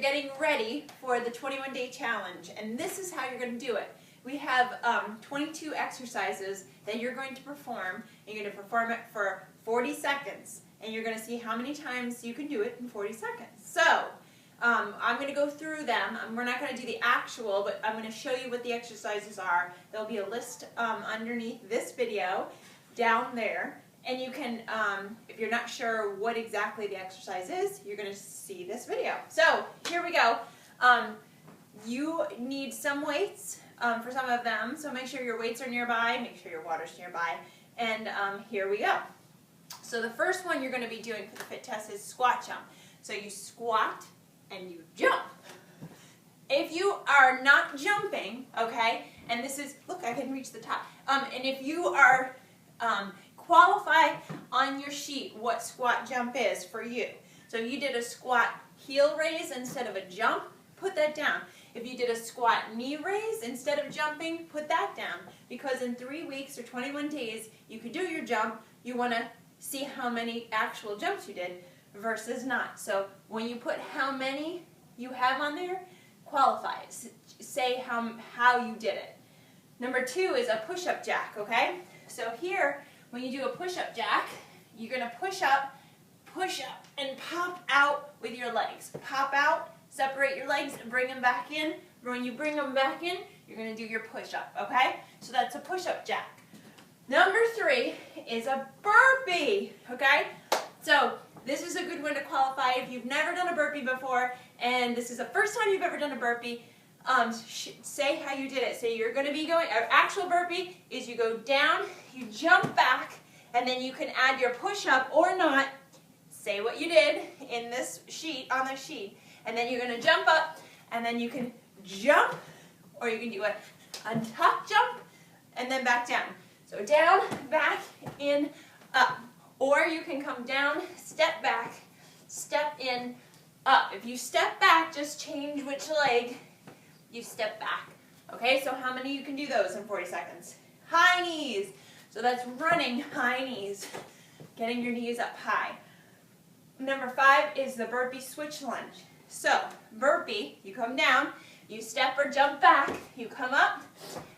getting ready for the 21-day challenge, and this is how you're going to do it. We have 22 exercises that you're going to perform, and you're going to perform it for 40 seconds, and you're going to see how many times you can do it in 40 seconds. So, I'm going to go through them. We're not going to do the actual, but I'm going to show you what the exercises are. There'll be a list underneath this video, down there, and you can, if you're not sure what exactly the exercise is, you're going to see this video. So, here we go. You need some weights for some of them, so make sure your weights are nearby, make sure your water's nearby, and here we go. So the first one you're going to be doing for the fit test is squat jump. So you squat and you jump. If you are not jumping, okay, and this is, look, I can reach the top, and if you are qualified on your sheet what squat jump is for you. So you did a squat heel raise instead of a jump, put that down. If you did a squat knee raise instead of jumping, put that down. Because in 3 weeks or 21 days, you can do your jump. You want to see how many actual jumps you did versus not. So when you put how many you have on there, qualify it. Say how you did it. Number 2 is a push-up jack, okay? So here, when you do a push-up jack, you're going to push up, and pop out with your legs. Pop out, separate your legs, and bring them back in. When you bring them back in, you're going to do your push-up, okay? So that's a push-up jack. Number 3 is a burpee, okay? So this is a good one to qualify if you've never done a burpee before, and this is the first time you've ever done a burpee. Say how you did it. Say you're going to be going, our actual burpee is you go down, you jump back, and then you can add your push-up or not. Say what you did in this sheet, on this sheet, and then you're going to jump up, and then you can jump, or you can do a tuck jump, and then back down. So down, back, in, up. Or you can come down, step back, step in, up. If you step back, just change which leg you step back. Okay, so how many you can do those in 40 seconds? High knees. So that's running high knees, getting your knees up high. Number 5 is the burpee switch lunge. So, burpee, you come down, you step or jump back, you come up,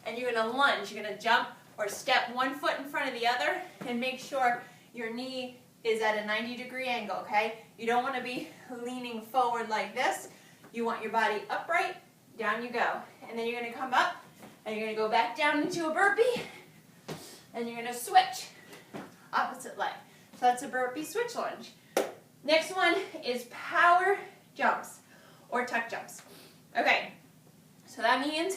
and you're going to lunge. You're going to jump or step one foot in front of the other, and make sure your knee is at a 90-degree angle, okay? You don't want to be leaning forward like this. You want your body upright, down you go. And then you're going to come up, and you're going to go back down into a burpee, and you're going to switch, opposite leg. So that's a burpee switch lunge. Next one is power jumps, or tuck jumps. Okay, so that means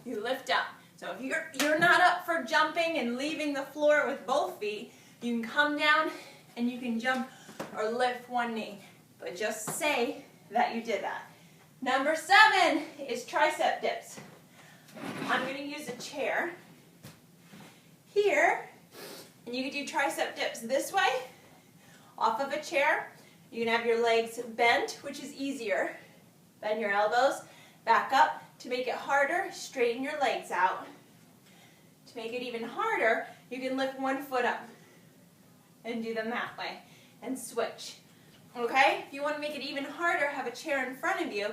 you lift up. So if you're not up for jumping and leaving the floor with both feet, you can come down and you can jump or lift one knee. But just say that you did that. Number 7 is tricep dips. I'm going to use a chair here, and you can do tricep dips this way, off of a chair. You can have your legs bent, which is easier. Bend your elbows, back up. To make it harder, straighten your legs out. To make it even harder, you can lift one foot up and do them that way and switch. Okay? If you want to make it even harder, have a chair in front of you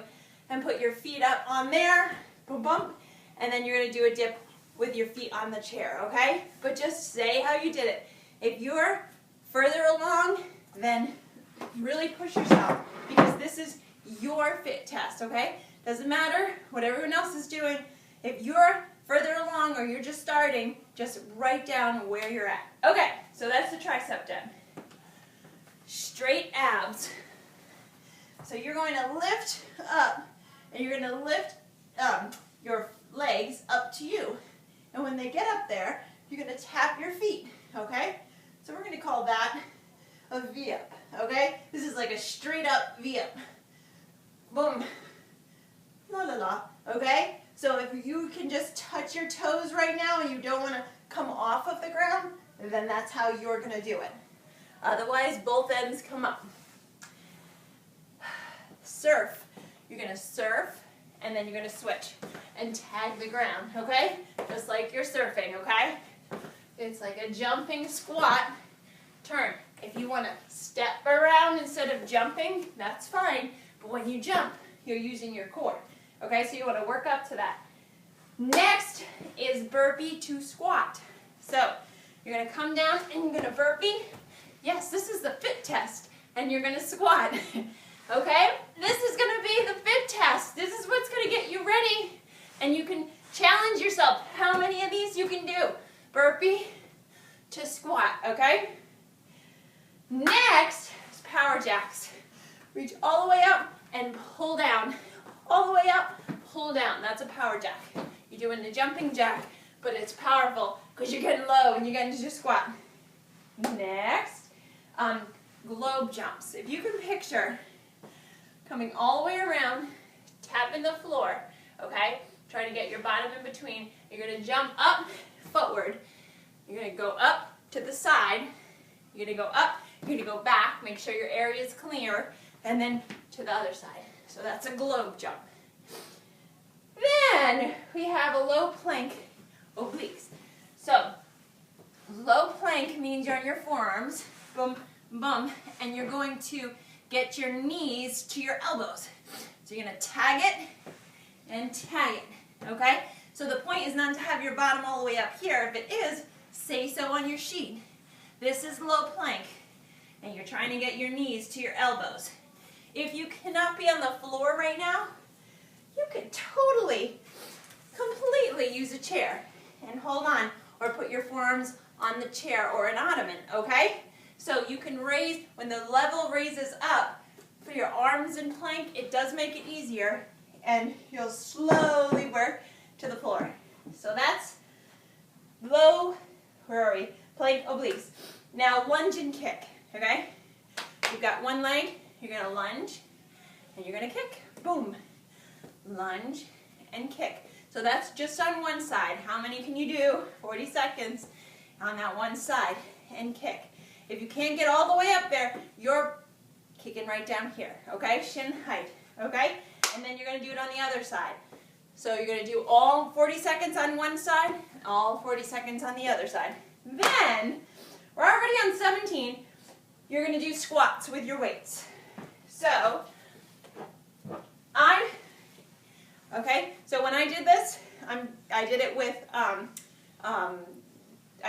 and put your feet up on there, boom, boom, and then you're going to do a dip with your feet on the chair, okay? But just say how you did it. If you're further along, then really push yourself, because this is your fit test, okay? Doesn't matter what everyone else is doing. If you're further along or you're just starting, just write down where you're at. Okay, so that's the tricep dip. Straight abs. So you're going to lift up, and you're going to lift your legs up to you. And when they get up there, you're going to tap your feet, okay? So we're going to call that a V-up, okay? This is like a straight up V-up. Boom. La la la, okay? So if you can just touch your toes right now and you don't want to come off of the ground, then that's how you're going to do it. Otherwise, both ends come up. Surf. You're going to surf, and then you're going to switch and tag the ground, okay? Just like you're surfing, okay? It's like a jumping squat, turn. If you want to step around instead of jumping, that's fine. But when you jump, you're using your core. Okay, so you want to work up to that. Next is burpee to squat. So you're going to come down and you're going to burpee. Yes, this is the fit test. And you're going to squat. Okay? This is going to be the fit test. This is what's going to get you ready. And you can challenge yourself how many of these you can do. Burpee to squat. Okay? Next is power jacks. Reach all the way up and pull down. All the way up, pull down. That's a power jack. You're doing the jumping jack, but it's powerful because you're getting low and you're getting to your squat. Next, globe jumps. If you can picture coming all the way around, tapping the floor, okay? Try to get your bottom in between. You're going to jump up, forward. You're going to go up to the side. You're going to go up. You're going to go back. Make sure your area is clear. And then to the other side. So that's a globe jump. Then we have a low plank obliques. So low plank means you're on your forearms, boom, boom, and you're going to get your knees to your elbows. So you're going to tag it and tag it, okay? So the point is not to have your bottom all the way up here. If it is, say so on your sheet. This is low plank, and you're trying to get your knees to your elbows. If you cannot be on the floor right now, you could totally, completely use a chair and hold on, or put your forearms on the chair or an ottoman, okay? So you can raise, when the level raises up for your arms in plank, it does make it easier, and you'll slowly work to the floor. So that's low, where are we? Plank obliques. Now lunge and kick, okay? You've got one leg, you're going to lunge, and you're going to kick. Boom. Lunge and kick. So that's just on one side. How many can you do? 40 seconds on that one side and kick. If you can't get all the way up there, you're kicking right down here, okay? Shin height, okay? And then you're going to do it on the other side. So you're going to do all 40 seconds on one side, all 40 seconds on the other side. Then, we're already on 17, you're going to do squats with your weights. So, so when I did this, I did it with, I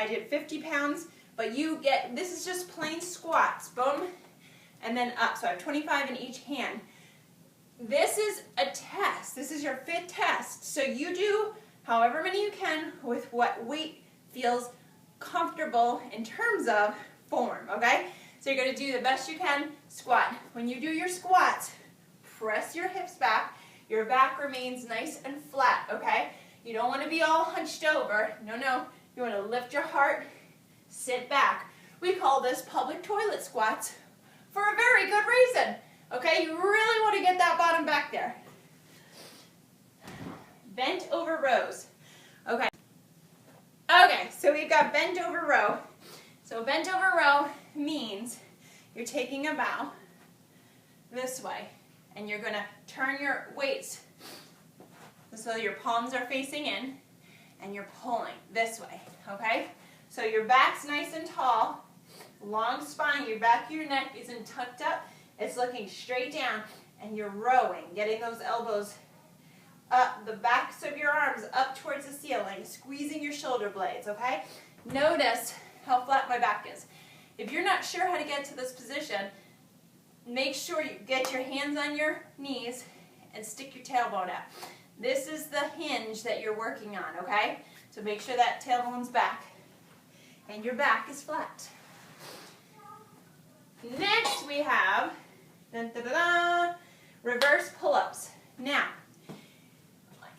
did 50 pounds, but this is just plain squats, boom, and then up. So I have 25 in each hand. This is a test. This is your fit test. So you do however many you can with what weight feels comfortable in terms of form, okay? So you're going to do the best you can, squat. When you do your squats, press your hips back. Your back remains nice and flat, okay? You don't want to be all hunched over. No, no. You want to lift your heart, sit back. We call this public toilet squats for a very good reason, okay? You really want to get that bottom back there. Bent over rows, okay? Okay, so we've got bent over row. So bent over row means you're taking a bow this way, and you're going to turn your weights so your palms are facing in, and you're pulling this way, okay? So your back's nice and tall, long spine, your back of your neck isn't tucked up, it's looking straight down, and you're rowing, getting those elbows up, the backs of your arms up towards the ceiling, squeezing your shoulder blades, okay? Notice how flat my back is. If you're not sure how to get to this position, make sure you get your hands on your knees and stick your tailbone out. This is the hinge that you're working on, okay? So make sure that tailbone's back and your back is flat. Next we have dun, dun, dun, dun, reverse pull-ups. Now,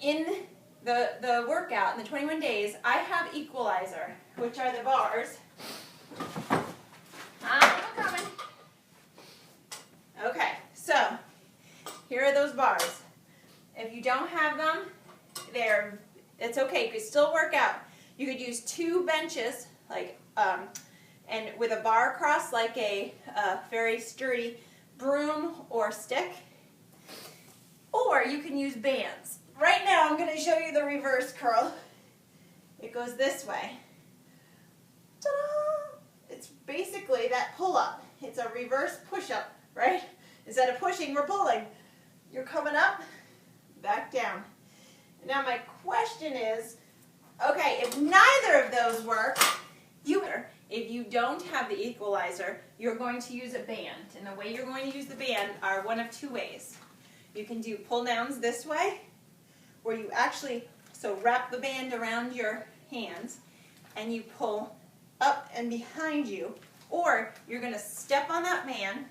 in the workout, in the 21 days, I have equalizer, which are the bars. I'm coming. Okay, so here are those bars. If you don't have them, it's okay. You could still work out. You could use 2 benches, like and with a bar across, like a very sturdy broom or stick, or you can use bands. Right now, I'm going to show you the reverse curl. It goes this way. Ta-da! It's basically that pull-up. It's a reverse push-up, right? Instead of pushing, we're pulling. you're coming up, back down. Now my question is, okay, if neither of those work, if you don't have the equalizer, you're going to use a band. And the way you're going to use the band are one of two ways. You can do pull downs this way, where you actually, wrap the band around your hands and you pull up and behind you, or you're going to step on that band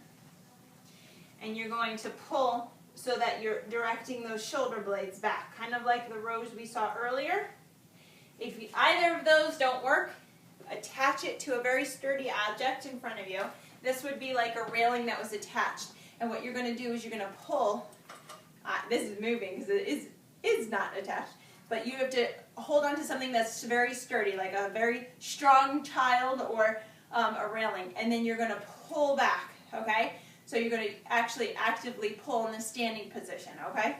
and you're going to pull so that you're directing those shoulder blades back, kind of like the rows we saw earlier. If either of those don't work, attach it to a very sturdy object in front of you. This would be like a railing that was attached. And what you're going to do is you're going to pull. This is moving because it is not attached. But you have to hold on to something that's very sturdy, like a very strong child or a railing. And then you're going to pull back, okay? So you're going to actually actively pull in the standing position, okay?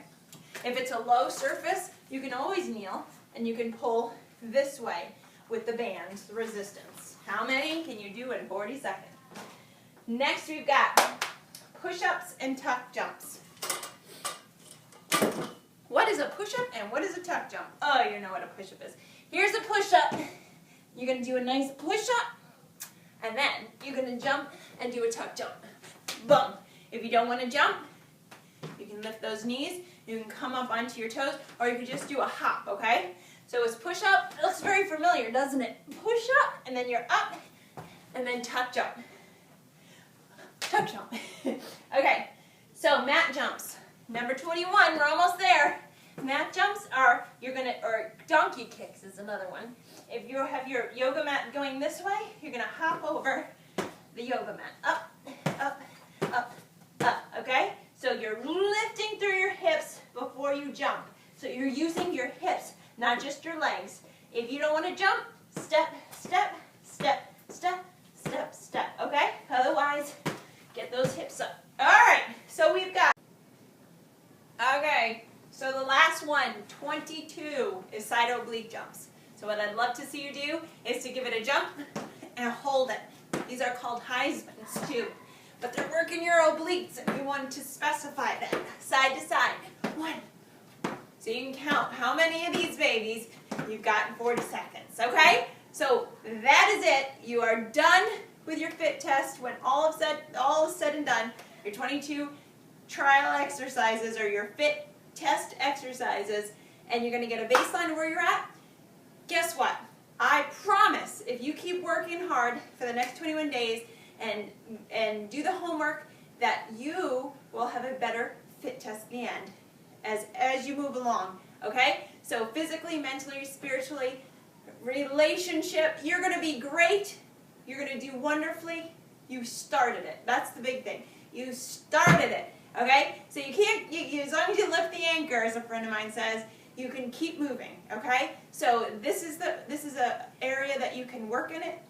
If it's a low surface, you can always kneel and you can pull this way with the band, the resistance. How many can you do in 40 seconds? Next we've got push-ups and tuck jumps. What is a push-up and what is a tuck jump? Oh, you know what a push-up is. Here's a push-up. You're going to do a nice push-up, and then you're going to jump and do a tuck jump. Boom. If you don't want to jump, you can lift those knees, you can come up onto your toes, or you can just do a hop, okay? So it's push up. It looks very familiar, doesn't it? Push up, and then you're up, and then tuck jump. Tuck jump. Okay, so mat jumps. Number 21, we're almost there. Mat jumps are, or donkey kicks is another one. If you have your yoga mat going this way, you're going to hop over the yoga mat. Up, up, up, up, okay? So you're lifting through your hips before you jump. So you're using your hips, not just your legs. If you don't want to jump, step, step, step, step, step, step, okay? Otherwise, get those hips up. All right, so we've got, okay, so the last one, 22, is side oblique jumps. So what I'd love to see you do is to give it a jump and hold it. These are called Heismans too. But they're working your obliques, and we want to specify them side to side. 1. So you can count how many of these babies you've got in 40 seconds, okay? So that is it. You are done with your fit test. When all is said and done, your 22 trial exercises or your fit test exercises, and you're going to get a baseline of where you're at. Guess what? I promise if you keep working hard for the next 21 days and do the homework, that you will have a better fit test at the end as you move along, okay? So physically, mentally, spiritually, relationship, you're going to be great. You're going to do wonderfully. You started it. That's the big thing. You started it, okay? So you can't, as long as you lift the anchor, as a friend of mine says, you can keep moving, okay? So this is a area that you can work in it.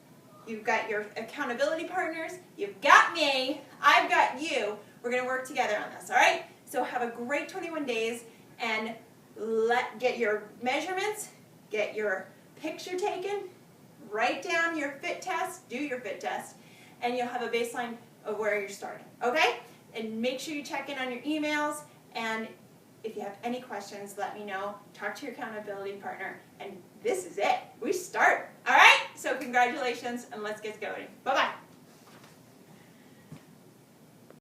You've got your accountability partners. You've got me. I've got you. We're going to work together on this, all right? So have a great 21 days and get your measurements, get your picture taken, write down your fit test, do your fit test, and you'll have a baseline of where you're starting, okay? And make sure you check in on your emails, and if you have any questions, let me know. Talk to your accountability partner, and this is it. We start. All right? So congratulations, and let's get going. Bye-bye.